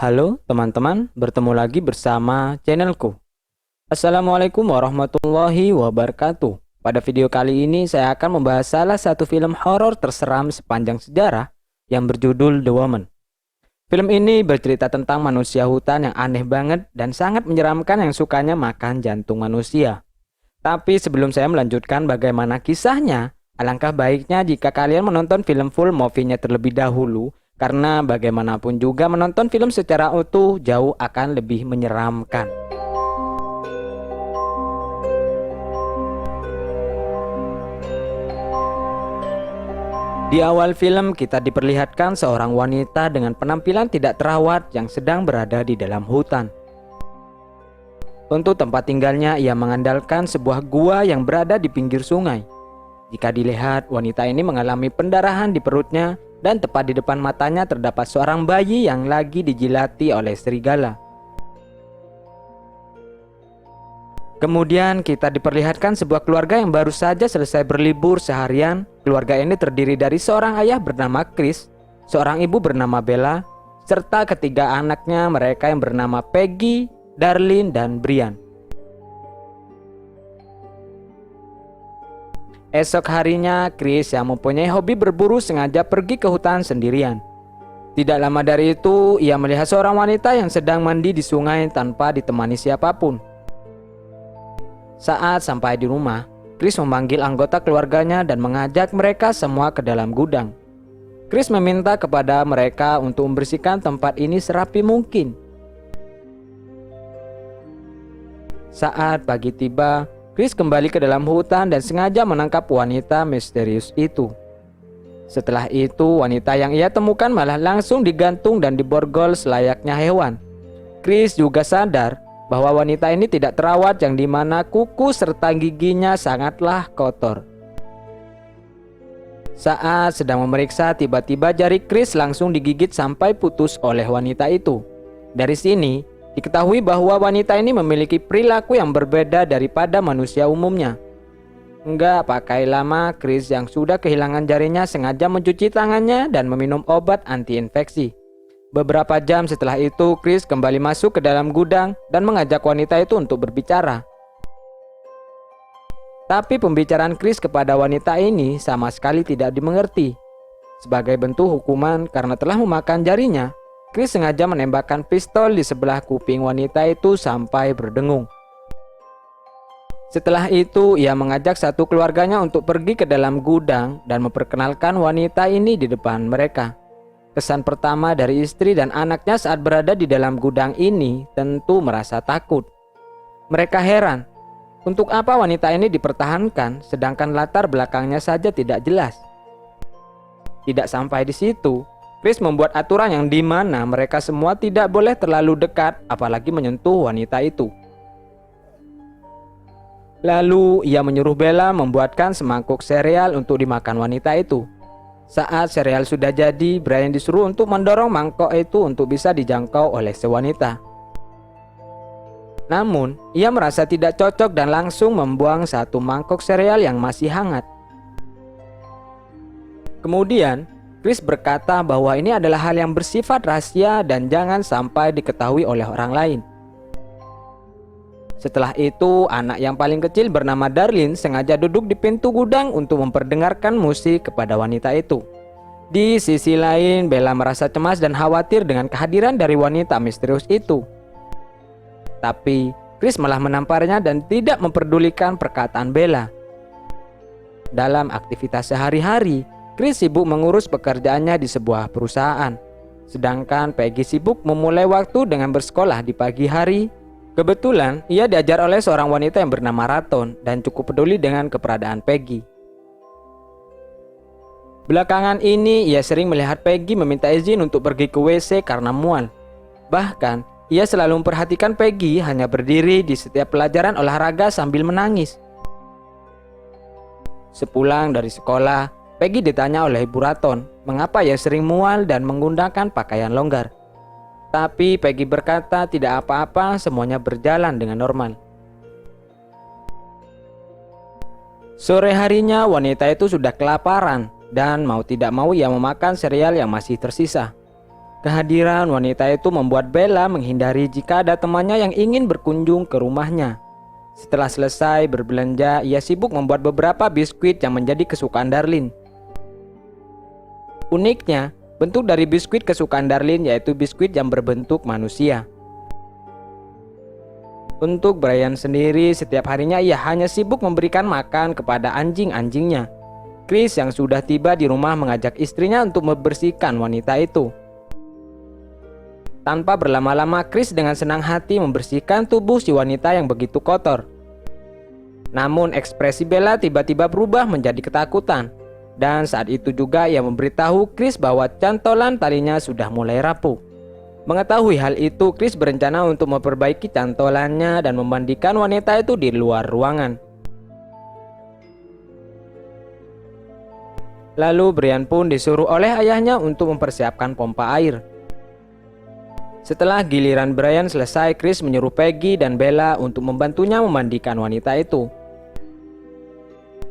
Halo teman-teman, bertemu lagi bersama channelku. Assalamualaikum warahmatullahi wabarakatuh. Pada video kali ini saya akan membahas salah satu film horor terseram sepanjang sejarah yang berjudul The Woman. Film ini bercerita tentang manusia hutan yang aneh banget dan sangat menyeramkan yang sukanya makan jantung manusia. Tapi sebelum saya melanjutkan bagaimana kisahnya, alangkah baiknya jika kalian menonton film full movie-nya terlebih dahulu. Karena bagaimanapun juga menonton film secara utuh jauh akan lebih menyeramkan. Di awal film kita diperlihatkan seorang wanita dengan penampilan tidak terawat yang sedang berada di dalam hutan. Untuk tempat tinggalnya ia mengandalkan sebuah gua yang berada di pinggir sungai. Jika dilihat, wanita ini mengalami pendarahan di perutnya dan tepat di depan matanya terdapat seorang bayi yang lagi dijilati oleh serigala. Kemudian kita diperlihatkan sebuah keluarga yang baru saja selesai berlibur seharian. Keluarga ini terdiri dari seorang ayah bernama Chris, seorang ibu bernama Bella, serta ketiga anaknya mereka yang bernama Peggy, Darlene, dan Brian. Esok harinya, Chris yang mempunyai hobi berburu sengaja pergi ke hutan sendirian. Tidak lama dari itu, ia melihat seorang wanita yang sedang mandi di sungai tanpa ditemani siapapun. Saat sampai di rumah, Chris memanggil anggota keluarganya dan mengajak mereka semua ke dalam gudang. Chris meminta kepada mereka untuk membersihkan tempat ini serapi mungkin. Saat pagi tiba, Chris kembali ke dalam hutan dan sengaja menangkap wanita misterius itu. Setelah itu, wanita yang ia temukan malah langsung digantung dan diborgol selayaknya hewan. Chris juga sadar bahwa wanita ini tidak terawat yang dimana kuku serta giginya sangatlah kotor. Saat sedang memeriksa, tiba-tiba jari Chris langsung digigit sampai putus oleh wanita itu. Dari sini, diketahui bahwa wanita ini memiliki perilaku yang berbeda daripada manusia umumnya. Enggak pakai lama, Chris yang sudah kehilangan jarinya sengaja mencuci tangannya dan meminum obat anti-infeksi. Beberapa jam setelah itu, Chris kembali masuk ke dalam gudang dan mengajak wanita itu untuk berbicara. Tapi pembicaraan Chris kepada wanita ini sama sekali tidak dimengerti. Sebagai bentuk hukuman karena telah memakan jarinya, Chris sengaja menembakkan pistol di sebelah kuping wanita itu sampai berdengung. Setelah itu, ia mengajak satu keluarganya untuk pergi ke dalam gudang dan memperkenalkan wanita ini di depan mereka. Kesan pertama dari istri dan anaknya saat berada di dalam gudang ini tentu merasa takut. Mereka heran, untuk apa wanita ini dipertahankan sedangkan latar belakangnya saja tidak jelas. Tidak sampai di situ, Chris membuat aturan yang dimana mereka semua tidak boleh terlalu dekat apalagi menyentuh wanita itu. Lalu ia menyuruh Bella membuatkan semangkuk sereal untuk dimakan wanita itu. Saat sereal sudah jadi, Brian disuruh untuk mendorong mangkok itu untuk bisa dijangkau oleh si wanita. Namun, ia merasa tidak cocok dan langsung membuang satu mangkok sereal yang masih hangat. Kemudian, Chris berkata bahwa ini adalah hal yang bersifat rahasia dan jangan sampai diketahui oleh orang lain. Setelah itu, anak yang paling kecil bernama Darlene sengaja duduk di pintu gudang untuk memperdengarkan musik kepada wanita itu. Di sisi lain, Bella merasa cemas dan khawatir dengan kehadiran dari wanita misterius itu. Tapi, Chris malah menamparnya dan tidak memperdulikan perkataan Bella. Dalam aktivitas sehari-hari, Chris sibuk mengurus pekerjaannya di sebuah perusahaan. Sedangkan Peggy sibuk memulai waktu dengan bersekolah di pagi hari. Kebetulan ia diajar oleh seorang wanita yang bernama Raton dan cukup peduli dengan keberadaan Peggy. Belakangan ini ia sering melihat Peggy meminta izin untuk pergi ke WC karena mual. Bahkan ia selalu memperhatikan Peggy hanya berdiri di setiap pelajaran olahraga sambil menangis. Sepulang dari sekolah, Peggy ditanya oleh Ibu Raton mengapa ia sering mual dan menggunakan pakaian longgar. Tapi Peggy berkata tidak apa-apa, semuanya berjalan dengan normal. Sore harinya wanita itu sudah kelaparan dan mau tidak mau ia memakan sereal yang masih tersisa. Kehadiran wanita itu membuat Bella menghindari jika ada temannya yang ingin berkunjung ke rumahnya. Setelah selesai berbelanja, ia sibuk membuat beberapa biskuit yang menjadi kesukaan Darlene. Uniknya, bentuk dari biskuit kesukaan Darlene yaitu biskuit yang berbentuk manusia. Untuk Brian sendiri, setiap harinya ia hanya sibuk memberikan makan kepada anjing-anjingnya. Chris yang sudah tiba di rumah mengajak istrinya untuk membersihkan wanita itu. Tanpa berlama-lama, Chris dengan senang hati membersihkan tubuh si wanita yang begitu kotor. Namun ekspresi Bella tiba-tiba berubah menjadi ketakutan. Dan saat itu juga ia memberitahu Chris bahwa cantolan talinya sudah mulai rapuh. Mengetahui hal itu, Chris berencana untuk memperbaiki cantolannya dan memandikan wanita itu di luar ruangan. Lalu Brian pun disuruh oleh ayahnya untuk mempersiapkan pompa air. Setelah giliran Brian selesai, Chris menyuruh Peggy dan Bella untuk membantunya memandikan wanita itu.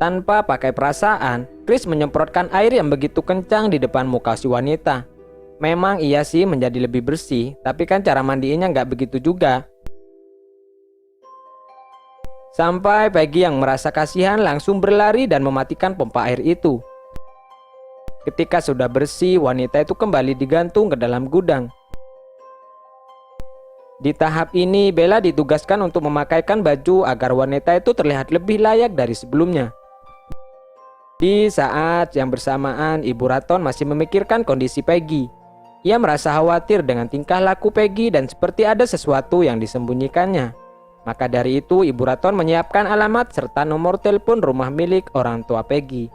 Tanpa pakai perasaan, Chris menyemprotkan air yang begitu kencang di depan muka si wanita. Memang iya sih menjadi lebih bersih, tapi kan cara mandiinnya nggak begitu juga. Sampai Peggy yang merasa kasihan langsung berlari dan mematikan pompa air itu. Ketika sudah bersih, wanita itu kembali digantung ke dalam gudang. Di tahap ini, Bella ditugaskan untuk memakaikan baju agar wanita itu terlihat lebih layak dari sebelumnya. Di saat yang bersamaan, Ibu Raton masih memikirkan kondisi Peggy. Ia merasa khawatir dengan tingkah laku Peggy dan seperti ada sesuatu yang disembunyikannya. Maka dari itu, Ibu Raton menyiapkan alamat serta nomor telepon rumah milik orang tua Peggy.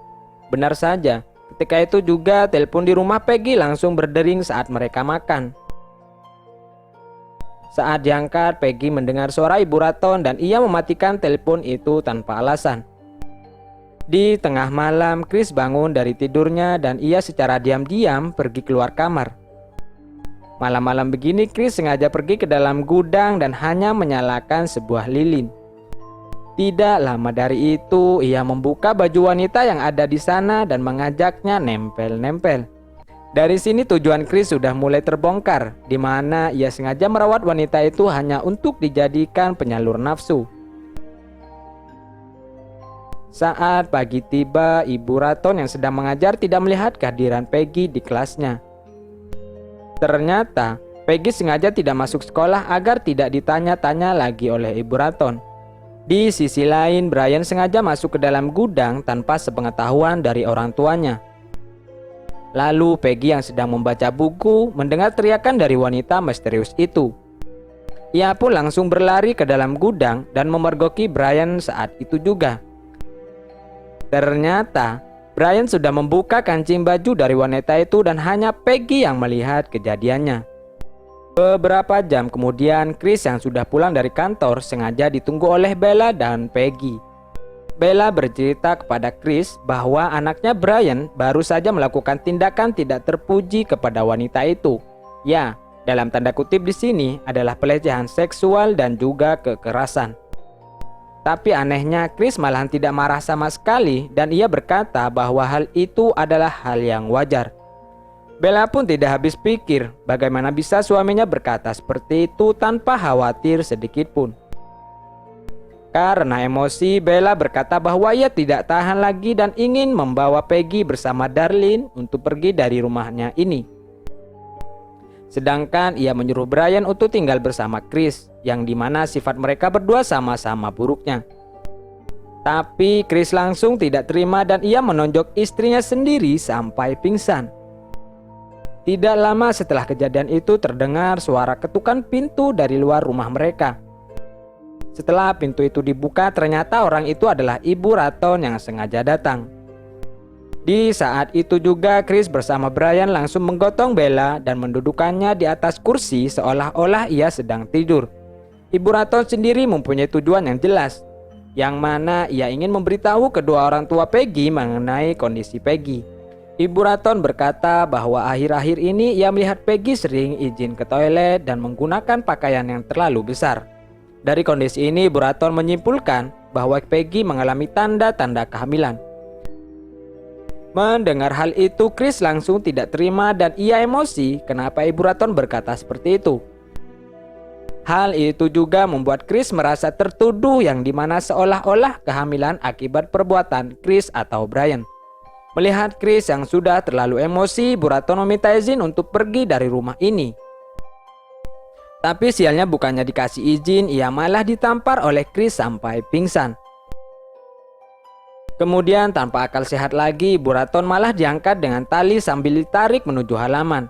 Benar saja, ketika itu juga telepon di rumah Peggy langsung berdering saat mereka makan. Saat diangkat, Peggy mendengar suara Ibu Raton dan ia mematikan telepon itu tanpa alasan. Di tengah malam, Chris bangun dari tidurnya dan ia secara diam-diam pergi keluar kamar. Malam-malam begini, Chris sengaja pergi ke dalam gudang dan hanya menyalakan sebuah lilin. Tidak lama dari itu, ia membuka baju wanita yang ada di sana dan mengajaknya nempel-nempel. Dari sini tujuan Chris sudah mulai terbongkar, di mana ia sengaja merawat wanita itu hanya untuk dijadikan penyalur nafsu. Saat pagi tiba, Ibu Raton yang sedang mengajar tidak melihat kehadiran Peggy di kelasnya. Ternyata, Peggy sengaja tidak masuk sekolah agar tidak ditanya-tanya lagi oleh Ibu Raton. Di sisi lain, Brian sengaja masuk ke dalam gudang tanpa sepengetahuan dari orang tuanya. Lalu Peggy yang sedang membaca buku mendengar teriakan dari wanita misterius itu. Ia pun langsung berlari ke dalam gudang dan memergoki Brian saat itu juga. Ternyata Brian sudah membuka kancing baju dari wanita itu dan hanya Peggy yang melihat kejadiannya. Beberapa jam kemudian, Chris yang sudah pulang dari kantor sengaja ditunggu oleh Bella dan Peggy. Bella bercerita kepada Chris bahwa anaknya Brian baru saja melakukan tindakan tidak terpuji kepada wanita itu. Ya, dalam tanda kutip di sini adalah pelecehan seksual dan juga kekerasan. Tapi anehnya Chris malahan tidak marah sama sekali dan ia berkata bahwa hal itu adalah hal yang wajar. Bella pun tidak habis pikir bagaimana bisa suaminya berkata seperti itu tanpa khawatir sedikit pun. Karena emosi, Bella berkata bahwa ia tidak tahan lagi dan ingin membawa Peggy bersama Darlene untuk pergi dari rumahnya ini. Sedangkan ia menyuruh Brian untuk tinggal bersama Chris, yang dimana sifat mereka berdua sama-sama buruknya. Tapi Chris langsung tidak terima dan ia menonjok istrinya sendiri sampai pingsan. Tidak lama setelah kejadian itu terdengar suara ketukan pintu dari luar rumah mereka. Setelah pintu itu dibuka, ternyata orang itu adalah Ibu Raton yang sengaja datang. Di saat itu juga Chris bersama Brian langsung menggotong Bella dan mendudukannya di atas kursi seolah-olah ia sedang tidur. Ibu Raton sendiri mempunyai tujuan yang jelas, yang mana ia ingin memberitahu kedua orang tua Peggy mengenai kondisi Peggy. Ibu Raton berkata bahwa akhir-akhir ini ia melihat Peggy sering izin ke toilet dan menggunakan pakaian yang terlalu besar. Dari kondisi ini, Ibu Raton menyimpulkan bahwa Peggy mengalami tanda-tanda kehamilan. Mendengar hal itu, Chris langsung tidak terima dan ia emosi kenapa Ibu Raton berkata seperti itu. Hal itu juga membuat Chris merasa tertuduh yang dimana seolah-olah kehamilan akibat perbuatan Chris atau Brian. Melihat Chris yang sudah terlalu emosi, Ibu Raton meminta izin untuk pergi dari rumah ini. Tapi sialnya bukannya dikasih izin, ia malah ditampar oleh Chris sampai pingsan. Kemudian tanpa akal sehat lagi, Ibu Raton malah diangkat dengan tali sambil ditarik menuju halaman.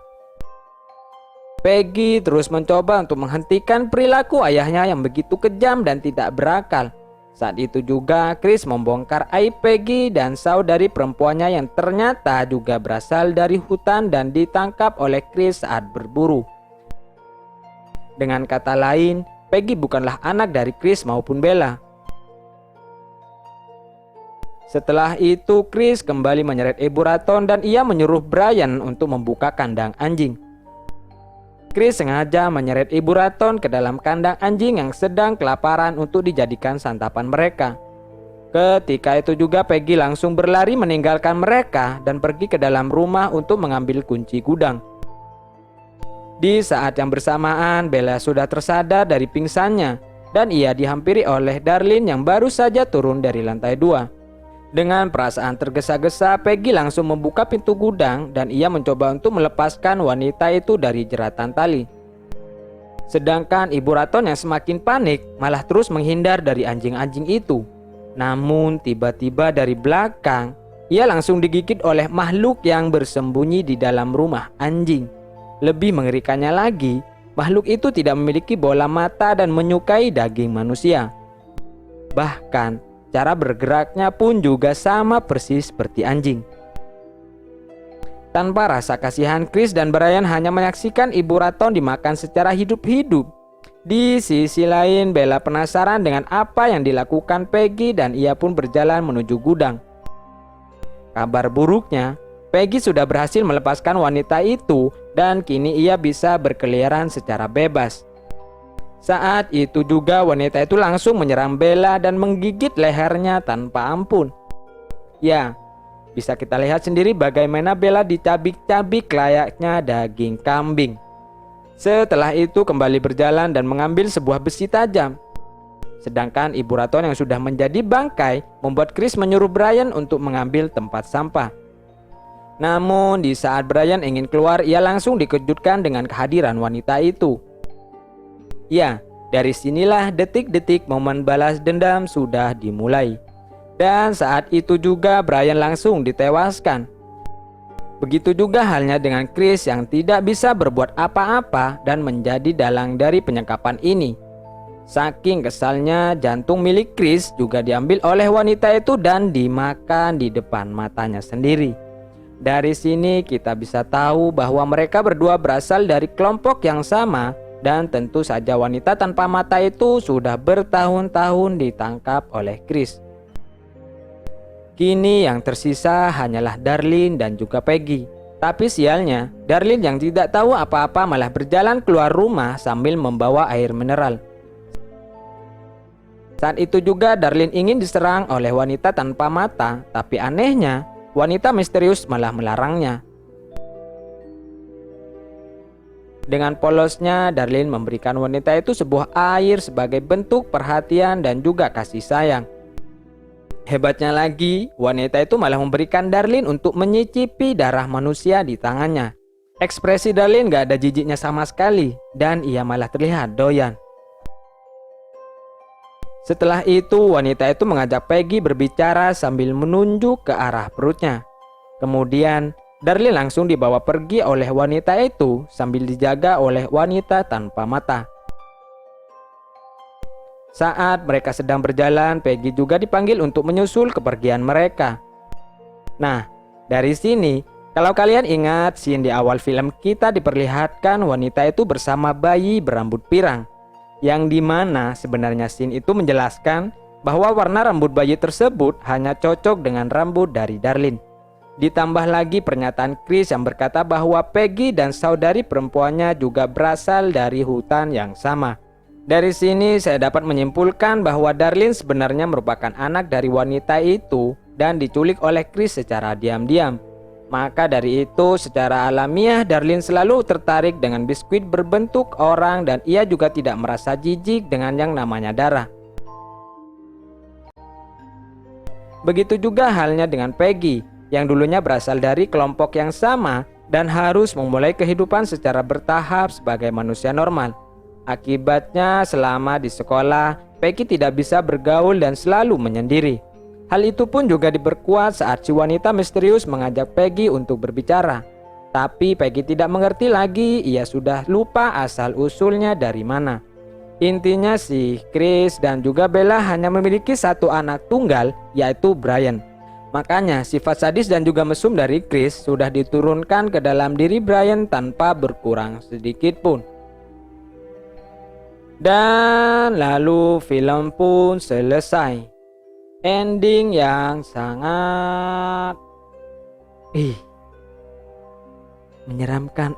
Peggy terus mencoba untuk menghentikan perilaku ayahnya yang begitu kejam dan tidak berakal. Saat itu juga Chris membongkar aib Peggy dan saudari perempuannya yang ternyata juga berasal dari hutan dan ditangkap oleh Chris saat berburu. Dengan kata lain, Peggy bukanlah anak dari Chris maupun Bella. Setelah itu Chris kembali menyeret Ibu Raton dan ia menyuruh Brian untuk membuka kandang anjing. Chris sengaja menyeret Ibu Raton ke dalam kandang anjing yang sedang kelaparan untuk dijadikan santapan mereka. Ketika itu juga Peggy langsung berlari meninggalkan mereka dan pergi ke dalam rumah untuk mengambil kunci gudang. Di saat yang bersamaan, Bella sudah tersadar dari pingsannya dan ia dihampiri oleh Darlene yang baru saja turun dari lantai 2. Dengan perasaan tergesa-gesa, Peggy langsung membuka pintu gudang dan ia mencoba untuk melepaskan wanita itu dari jeratan tali. Sedangkan Ibu Raton yang semakin panik malah terus menghindar dari anjing-anjing itu. Namun tiba-tiba dari belakang, ia langsung digigit oleh makhluk yang bersembunyi di dalam rumah anjing. Lebih mengerikannya lagi, makhluk itu tidak memiliki bola mata dan menyukai daging manusia. Bahkan cara bergeraknya pun juga sama persis seperti anjing. Tanpa rasa kasihan, Chris dan Brian hanya menyaksikan Ibu Raton dimakan secara hidup-hidup. Di sisi lain, Bella penasaran dengan apa yang dilakukan Peggy dan ia pun berjalan menuju gudang. Kabar buruknya, Peggy sudah berhasil melepaskan wanita itu dan kini ia bisa berkeliaran secara bebas. Saat itu juga wanita itu langsung menyerang Bella dan menggigit lehernya tanpa ampun. Ya, bisa kita lihat sendiri bagaimana Bella dicabik-cabik layaknya daging kambing. Setelah itu kembali berjalan dan mengambil sebuah besi tajam. Sedangkan Ibu Raton yang sudah menjadi bangkai membuat Chris menyuruh Brian untuk mengambil tempat sampah. Namun di saat Brian ingin keluar, ia langsung dikejutkan dengan kehadiran wanita itu. Ya, dari sinilah detik-detik momen balas dendam sudah dimulai. Dan saat itu juga Brian langsung ditewaskan. Begitu juga halnya dengan Chris yang tidak bisa berbuat apa-apa dan menjadi dalang dari penyekapan ini. Saking kesalnya, jantung milik Chris juga diambil oleh wanita itu dan dimakan di depan matanya sendiri. Dari sini kita bisa tahu bahwa mereka berdua berasal dari kelompok yang sama. Dan tentu saja wanita tanpa mata itu sudah bertahun-tahun ditangkap oleh Chris. Kini yang tersisa hanyalah Darlene dan juga Peggy. Tapi sialnya, Darlene yang tidak tahu apa-apa malah berjalan keluar rumah sambil membawa air mineral. Saat itu juga Darlene ingin diserang oleh wanita tanpa mata, tapi anehnya wanita misterius malah melarangnya. Dengan polosnya, Darlene memberikan wanita itu sebuah air sebagai bentuk perhatian dan juga kasih sayang. Hebatnya lagi, wanita itu malah memberikan Darlene untuk menyicipi darah manusia di tangannya. Ekspresi Darlene gak ada jijiknya sama sekali, dan ia malah terlihat doyan. Setelah itu, wanita itu mengajak Peggy berbicara sambil menunjuk ke arah perutnya. Kemudian, Darlene langsung dibawa pergi oleh wanita itu sambil dijaga oleh wanita tanpa mata. Saat mereka sedang berjalan, Peggy juga dipanggil untuk menyusul kepergian mereka. Nah, dari sini, kalau kalian ingat scene di awal film, kita diperlihatkan wanita itu bersama bayi berambut pirang. Yang dimana sebenarnya scene itu menjelaskan bahwa warna rambut bayi tersebut hanya cocok dengan rambut dari Darlene. Ditambah lagi pernyataan Chris yang berkata bahwa Peggy dan saudari perempuannya juga berasal dari hutan yang sama. Dari sini saya dapat menyimpulkan bahwa Darlene sebenarnya merupakan anak dari wanita itu dan diculik oleh Chris secara diam-diam. Maka dari itu, secara alamiah Darlene selalu tertarik dengan biskuit berbentuk orang dan ia juga tidak merasa jijik dengan yang namanya darah. Begitu juga halnya dengan Peggy, yang dulunya berasal dari kelompok yang sama dan harus memulai kehidupan secara bertahap sebagai manusia normal. Akibatnya, selama di sekolah, Peggy tidak bisa bergaul dan selalu menyendiri. Hal itu pun juga diperkuat saat si wanita misterius mengajak Peggy untuk berbicara. Tapi Peggy tidak mengerti lagi, ia sudah lupa asal-usulnya dari mana. Intinya si Chris dan juga Bella hanya memiliki satu anak tunggal, yaitu Brian. Makanya sifat sadis dan juga mesum dari Chris sudah diturunkan ke dalam diri Brian tanpa berkurang sedikit pun. Dan lalu film pun selesai. Ending yang sangat menyeramkan,